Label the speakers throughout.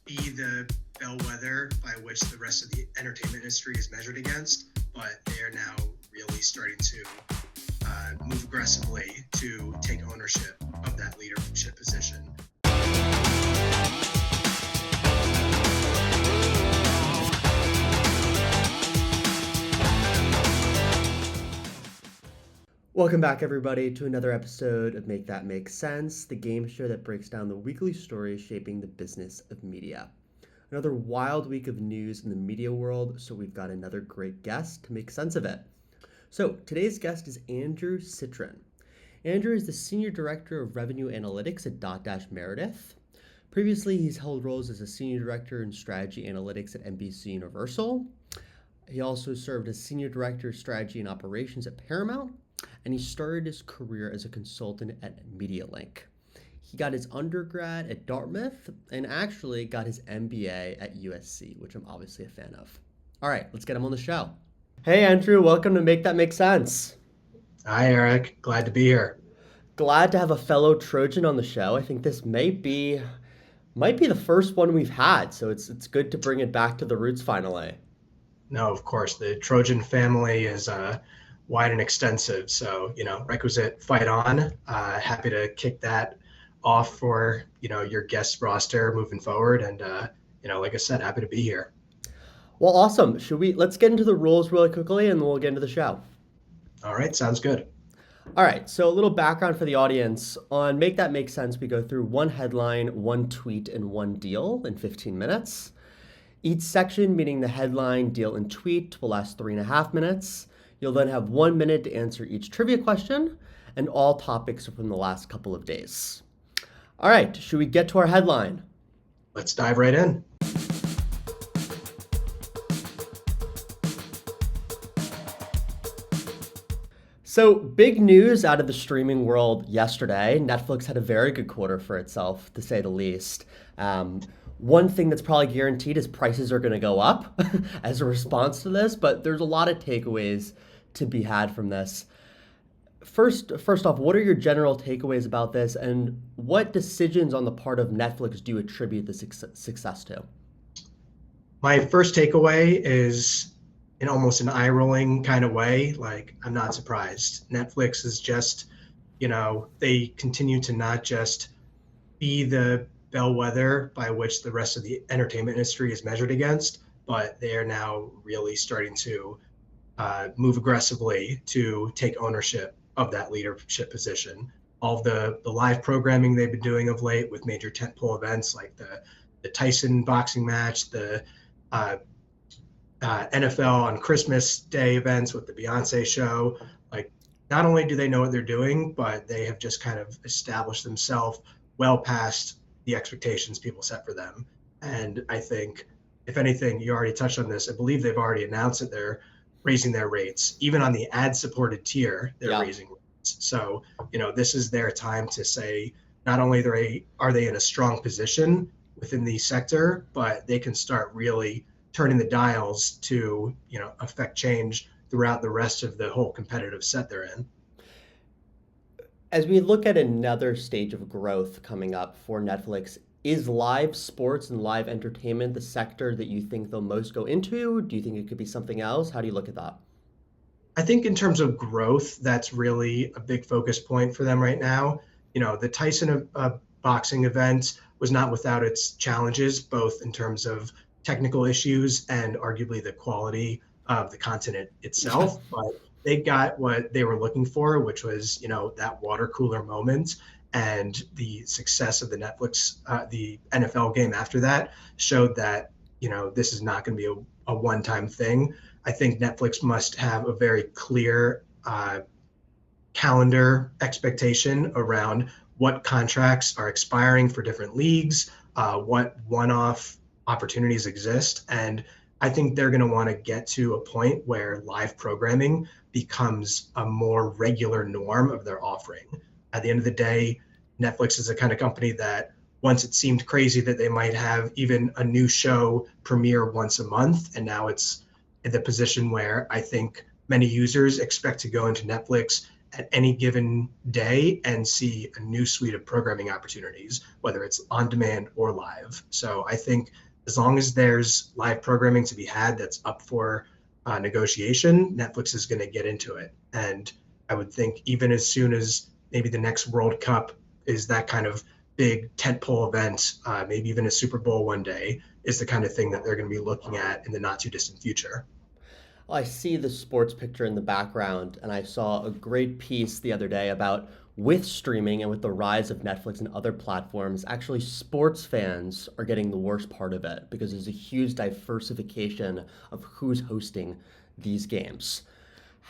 Speaker 1: be the bellwether by which the rest of the entertainment industry is measured against, but they are now really starting to move aggressively to take ownership of that leadership position.
Speaker 2: Welcome back, everybody, to another episode of Make That Make Sense, the game show that breaks down the weekly stories shaping the business of media. Another wild week of news in the media world, so we've got another great guest to make sense of it. So today's guest is Andrew Citrin. Andrew is the Senior Director of Revenue Analytics at DotDash Meredith. Previously, he's held roles as a Senior Director in Strategy Analytics at NBC Universal. He also served as Senior Director of Strategy and Operations at Paramount, and he started his career as a consultant at MediaLink. He got his undergrad at Dartmouth and actually got his MBA at USC, which I'm obviously a fan of. All right, let's get him on the show. Hey, Andrew, welcome to Make That Make Sense.
Speaker 1: Hi, Eric. Glad to be here.
Speaker 2: Glad to have a fellow Trojan on the show. I think this might be the first one we've had, so it's good to bring it back to the roots finally.
Speaker 1: No, of course, the Trojan family is wide and extensive, so requisite fight on. Happy to kick that off for your guest roster moving forward, and like I said, happy to be here.
Speaker 2: Well, awesome. Let's get into the rules really quickly, and then we'll get into the show.
Speaker 1: All right, sounds good.
Speaker 2: All right, so a little background for the audience. On Make That Make Sense, we go through one headline, one tweet, and one deal in 15 minutes. Each section, meaning the headline, deal, and tweet, will last 3.5 minutes. You'll then have 1 minute to answer each trivia question, and all topics are from the last couple of days. All right, should we get to our headline?
Speaker 1: Let's dive right in.
Speaker 2: So, big news out of the streaming world yesterday. Netflix had a very good quarter for itself, to say the least. One thing that's probably guaranteed is prices are going to go up as a response to this, but there's a lot of takeaways to be had from this. First off, what are your general takeaways about this, and what decisions on the part of Netflix do you attribute the success to?
Speaker 1: My first takeaway is in almost an eye-rolling kind of way. Like, I'm not surprised. Netflix is just, they continue to not just be the bellwether by which the rest of the entertainment industry is measured against, but they are now really starting to move aggressively to take ownership of that leadership position. All of the live programming they've been doing of late with major tentpole events like the Tyson boxing match, the NFL on Christmas Day events with the Beyonce show. Like, not only do they know what they're doing, but they have just kind of established themselves well past the expectations people set for them. And I think, if anything, you already touched on this, I believe they've already announced that they're raising their rates. Even on the ad-supported tier, they're raising rates. So, this is their time to say, not only are they in a strong position within the sector, but they can start really turning the dials to, affect change throughout the rest of the whole competitive set they're in.
Speaker 2: As we look at another stage of growth coming up for Netflix, is live sports and live entertainment the sector that you think they'll most go into? Do you think it could be something else? How do you look at that?
Speaker 1: I think in terms of growth, that's really a big focus point for them right now. The Tyson boxing event was not without its challenges, both in terms of technical issues and arguably the quality of the content itself. But they got what they were looking for, which was, that water cooler moment, and the success of the the NFL game after that showed that, this is not going to be a one-time thing. I think Netflix must have a very clear calendar expectation around what contracts are expiring for different leagues, what one-off opportunities exist. And I think they're going to want to get to a point where live programming becomes a more regular norm of their offering. At the end of the day, Netflix is the kind of company that once it seemed crazy that they might have even a new show premiere once a month, and now it's in the position where I think many users expect to go into Netflix at any given day and see a new suite of programming opportunities, whether it's on demand or live. So I think as long as there's live programming to be had that's up for negotiation, Netflix is going to get into it. And I would think even as soon as maybe the next World Cup is that kind of big tentpole event, maybe even a Super Bowl one day, is the kind of thing that they're going to be looking at in the not too distant future.
Speaker 2: Well, I see the sports picture in the background, and I saw a great piece the other day about with streaming and with the rise of Netflix and other platforms, actually sports fans are getting the worst part of it because there's a huge diversification of who's hosting these games.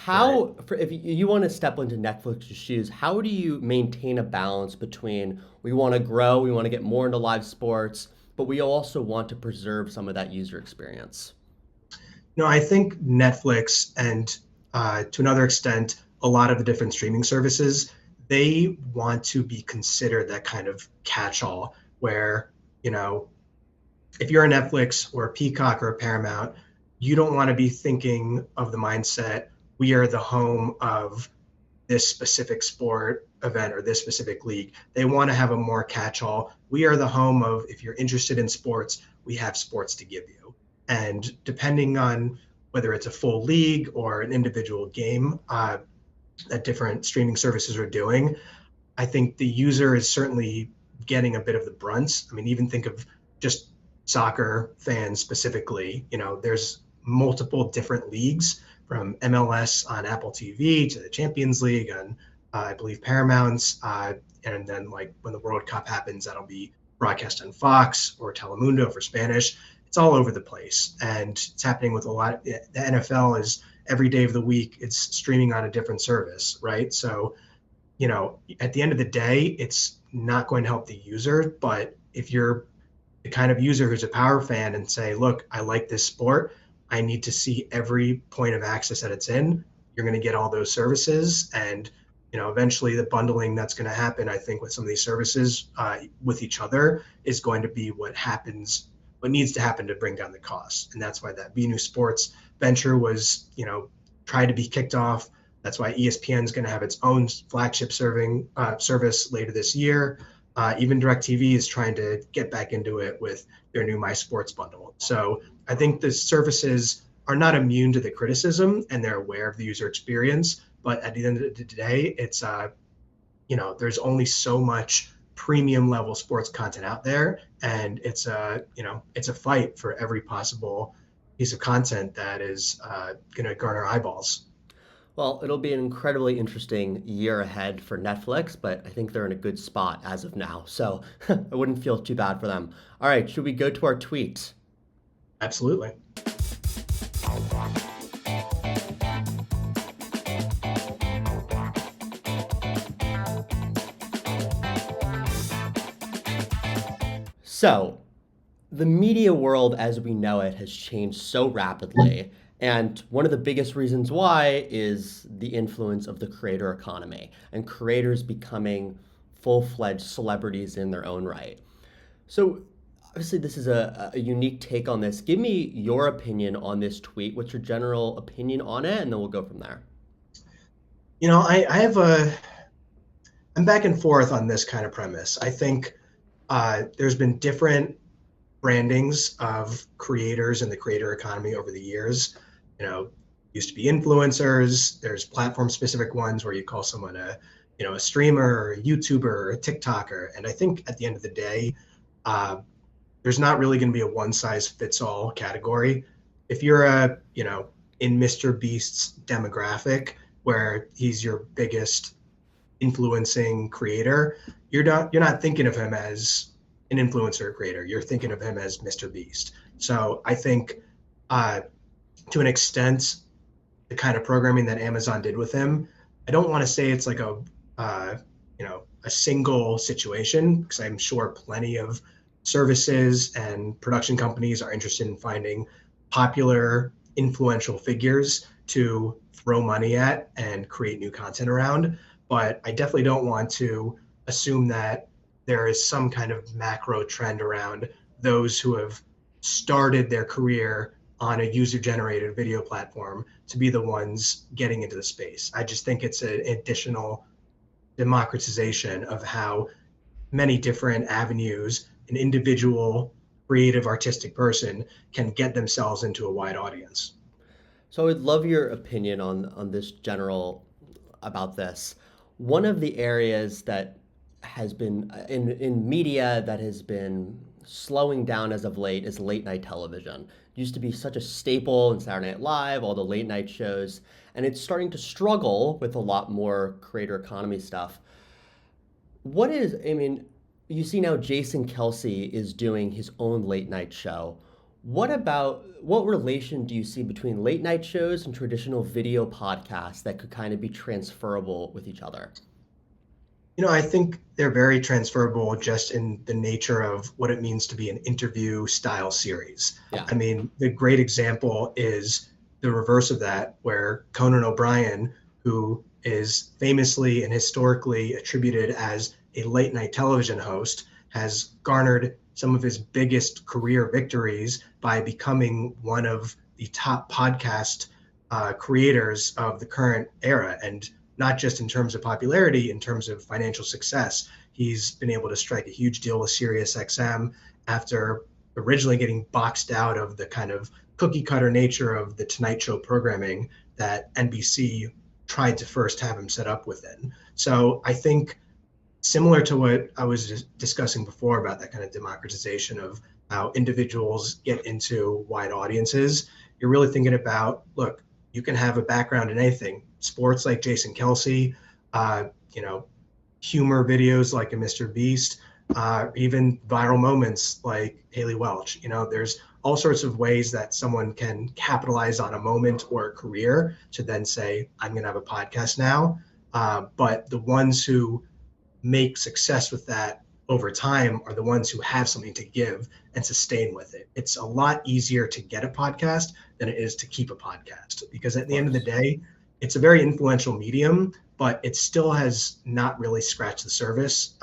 Speaker 1: Right.
Speaker 2: If you want to step into Netflix's shoes, how do you maintain a balance between we want to grow, we want to get more into live sports, but we also want to preserve some of that user experience?
Speaker 1: No, I think Netflix and to another extent, a lot of the different streaming services, they want to be considered that kind of catch-all where, you know, if you're a Netflix or a Peacock or a Paramount, you don't want to be thinking of the mindset, we are the home of this specific sport event or this specific league. They want to have a more catch-all. We are the home of, if you're interested in sports, we have sports to give you. And depending on whether it's a full league or an individual game that different streaming services are doing, I think the user is certainly getting a bit of the brunt. I mean, even think of just soccer fans specifically. You know, there's multiple different leagues from MLS on Apple TV to the Champions League on, I believe, Paramount's. And then, like, when the World Cup happens, that'll be broadcast on Fox or Telemundo for Spanish. It's all over the place. And it's happening with a lot. The NFL is every day of the week, it's streaming on a different service, right? So, you know, at the end of the day, it's not going to help the user. But if you're the kind of user who's a power fan and say, look, I like this sport, I need to see every point of access that it's in, you're going to get all those services. And, you know, eventually the bundling that's going to happen, I think, with some of these services with each other is going to be what happens, what needs to happen to bring down the cost. And that's why that VNews Sports venture was, you know, tried to be kicked off. That's why ESPN is going to have its own flagship service later this year. Even DirecTV is trying to get back into it with their new My Sports bundle. So I think the services are not immune to the criticism and they're aware of the user experience. But at the end of the day, it's, you know, there's only so much premium level sports content out there. And it's you know, it's a fight for every possible piece of content that is going to garner eyeballs.
Speaker 2: Well, it'll be an incredibly interesting year ahead for Netflix, but I think they're in a good spot as of now. So I wouldn't feel too bad for them. All right, should we go to our tweet?
Speaker 1: Absolutely.
Speaker 2: So, the media world as we know it has changed so rapidly. And one of the biggest reasons why is the influence of the creator economy and creators becoming full-fledged celebrities in their own right. So, obviously, this is a unique take on this. Give me your opinion on this tweet. What's your general opinion on it? And then we'll go from there.
Speaker 1: You know, I'm back and forth on this kind of premise. I think there's been different brandings of creators in the creator economy over the years. You know, used to be influencers. There's platform specific ones where you call someone a, you know, a streamer or a YouTuber or a TikToker. And I think at the end of the day, there's not really going to be a one size fits all category. If you're a, you know, in Mr. Beast's demographic where he's your biggest influencing creator, you're not thinking of him as an influencer creator. You're thinking of him as Mr. Beast. So I think to an extent, the kind of programming that Amazon did with him, I don't want to say it's like a you know, a single situation, because I'm sure plenty of services and production companies are interested in finding popular, influential figures to throw money at and create new content around. But I definitely don't want to assume that there is some kind of macro trend around those who have started their career on a user-generated video platform to be the ones getting into the space. I just think it's an additional democratization of how many different avenues an individual creative artistic person can get themselves into a wide audience.
Speaker 2: So I would love your opinion on this general about this. One of the areas that has been in media that has been slowing down as of late is late night television. It used to be such a staple in Saturday Night Live, all the late night shows, and it's starting to struggle with a lot more creator economy stuff. What is, I mean, you see now Jason Kelsey is doing his own late night show. What relation do you see between late night shows and traditional video podcasts that could kind of be transferable with each other?
Speaker 1: I think they're very transferable just in the nature of what it means to be an interview style series.
Speaker 2: Yeah.
Speaker 1: I mean, the great example is the reverse of that, where Conan O'Brien, who is famously and historically attributed as a late night television host, has garnered some of his biggest career victories by becoming one of the top podcast creators of the current era. And not just in terms of popularity, in terms of financial success. He's been able to strike a huge deal with SiriusXM after originally getting boxed out of the kind of cookie cutter nature of the Tonight Show programming that NBC tried to first have him set up within. So I think similar to what I was just discussing before about that kind of democratization of how individuals get into wide audiences, you're really thinking about, look, you can have a background in anything, sports like Jason Kelsey, humor videos like a Mr. Beast, even viral moments like Haley Welch. There's all sorts of ways that someone can capitalize on a moment or a career to then say, I'm going to have a podcast now. But the ones who make success with that over time are the ones who have something to give and sustain with it. It's a lot easier to get a podcast than it is to keep a podcast, because at the end of the day, it's a very influential medium, but it still has not really scratched the surface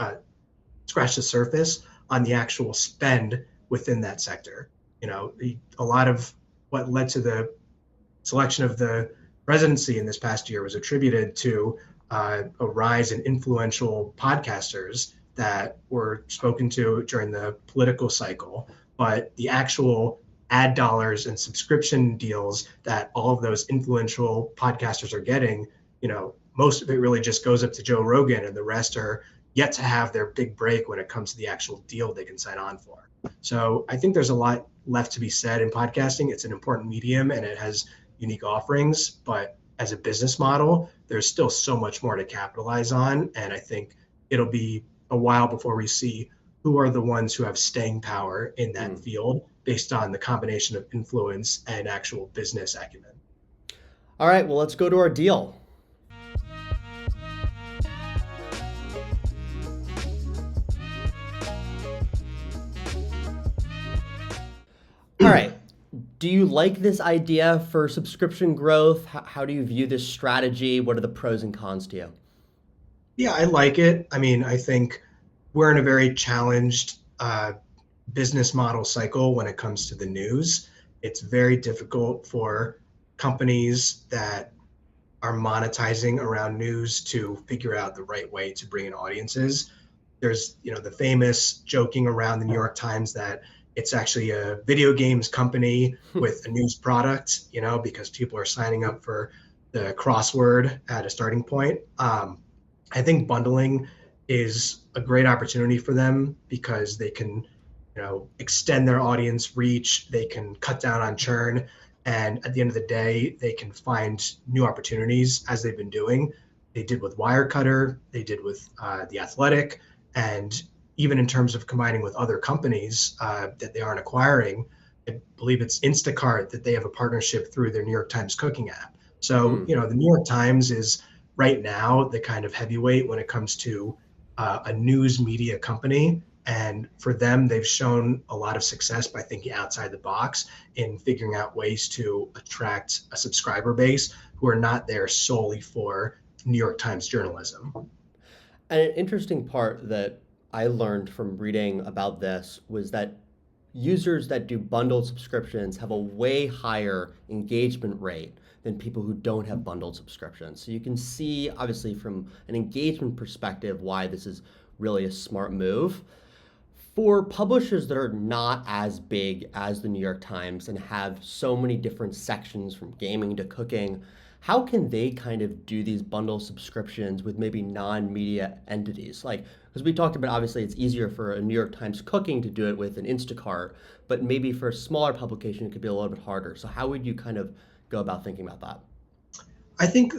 Speaker 1: on the actual spend within that sector. A lot of what led to the selection of the presidency in this past year was attributed to a rise in influential podcasters that were spoken to during the political cycle, but the actual ad dollars and subscription deals that all of those influential podcasters are getting, most of it really just goes up to Joe Rogan, and the rest are yet to have their big break when it comes to the actual deal they can sign on for. So I think there's a lot left to be said in podcasting. It's an important medium and it has unique offerings, but as a business model, there's still so much more to capitalize on. And I think it'll be a while before we see who are the ones who have staying power in that field based on the combination of influence and actual business acumen.
Speaker 2: All right, well, let's go to our deal. All right. Do you like this idea for subscription growth? How do you view this strategy? What are the pros and cons to you?
Speaker 1: Yeah, I like it. I mean, I think we're in a very challenged business model cycle when it comes to the news. It's very difficult for companies that are monetizing around news to figure out the right way to bring in audiences. There's, the famous joking around the New York Times that it's actually a video games company with a news product, because people are signing up for the crossword at a starting point. I think bundling is a great opportunity for them because they can, extend their audience reach, they can cut down on churn, and at the end of the day, they can find new opportunities as they've been doing. They did with Wirecutter, they did with The Athletic, and even in terms of combining with other companies that they aren't acquiring. I believe it's Instacart that they have a partnership through their New York Times cooking app. So, the New York Times is right now the kind of heavyweight when it comes to a news media company. And for them, they've shown a lot of success by thinking outside the box in figuring out ways to attract a subscriber base who are not there solely for New York Times journalism.
Speaker 2: And an interesting part that I learned from reading about this was that users that do bundled subscriptions have a way higher engagement rate than people who don't have bundled subscriptions. So you can see, obviously, from an engagement perspective, why this is really a smart move. For publishers that are not as big as the New York Times and have so many different sections from gaming to cooking, how can they kind of do these bundle subscriptions with maybe non-media entities? Like, because we talked about, obviously, it's easier for a New York Times cooking to do it with an Instacart, but maybe for a smaller publication, it could be a little bit harder. So how would you kind of go about thinking about that?
Speaker 1: I think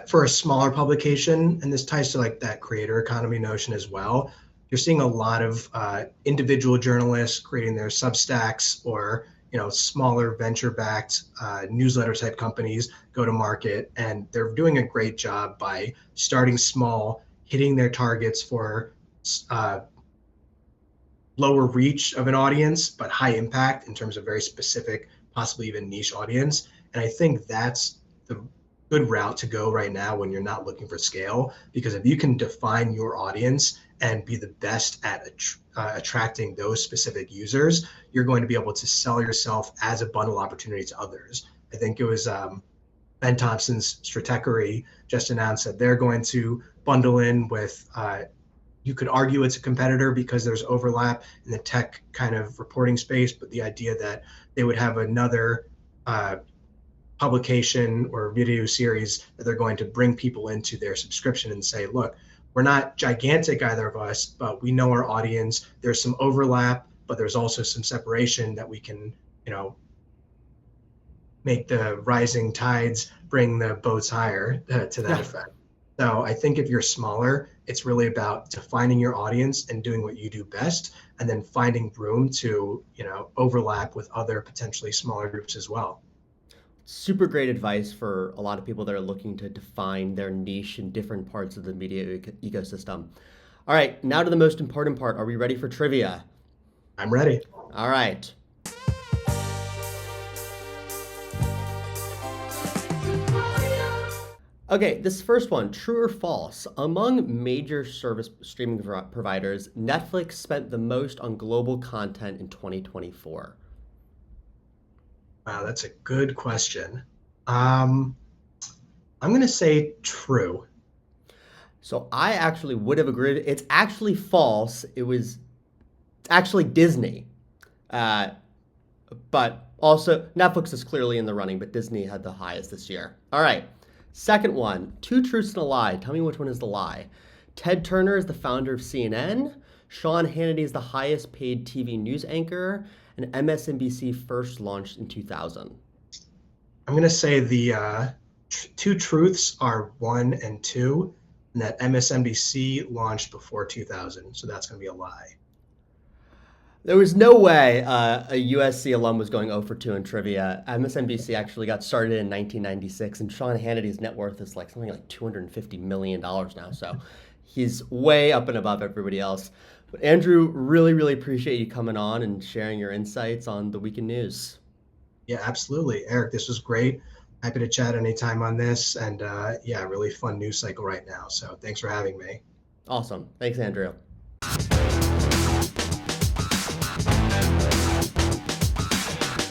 Speaker 1: for a smaller publication, and this ties to like that creator economy notion as well, you're seeing a lot of individual journalists creating their Substacks or smaller venture-backed newsletter type companies go to market, and they're doing a great job by starting small, hitting their targets for lower reach of an audience, but high impact in terms of very specific, possibly even niche audience. And I think that's the good route to go right now when you're not looking for scale, because if you can define your audience and be the best at attracting those specific users, you're going to be able to sell yourself as a bundle opportunity to others. I think it was Ben Thompson's Stratechery just announced that they're going to bundle in with, you could argue it's a competitor because there's overlap in the tech kind of reporting space, but the idea that they would have another publication or video series that they're going to bring people into their subscription and say, look, we're not gigantic, either of us, but we know our audience. There's some overlap, but there's also some separation that we can, make the rising tides bring the boats higher to that effect. So I think if you're smaller, it's really about defining your audience and doing what you do best, and then finding room to, overlap with other potentially smaller groups as well.
Speaker 2: Super great advice for a lot of people that are looking to define their niche in different parts of the media ecosystem. All right, now to the most important part. Are we ready for trivia?
Speaker 1: I'm ready.
Speaker 2: All right. Okay, this first one, true or false? Among major service streaming providers, Netflix spent the most on global content in 2024.
Speaker 1: Wow, that's a good question. I'm going to say true.
Speaker 2: So I actually would have agreed. It's actually false. It's actually Disney. But also, Netflix is clearly in the running, but Disney had the highest this year. All right. Second one, two truths and a lie. Tell me which one is the lie. Ted Turner is the founder of CNN. Sean Hannity is the highest paid TV news anchor. And MSNBC first launched in 2000.
Speaker 1: I'm going to say the two truths are 1 and 2, and that MSNBC launched before 2000. So that's going to be a lie.
Speaker 2: There was no way a USC alum was going 0 for 2 in trivia. MSNBC actually got started in 1996, and Sean Hannity's net worth is something like $250 million now. So he's way up and above everybody else. But Andrew, really, really appreciate you coming on and sharing your insights on the week in news.
Speaker 1: Yeah, absolutely. Eric, this was great. Happy to chat anytime on this. And really fun news cycle right now. So thanks for having me.
Speaker 2: Awesome. Thanks, Andrew.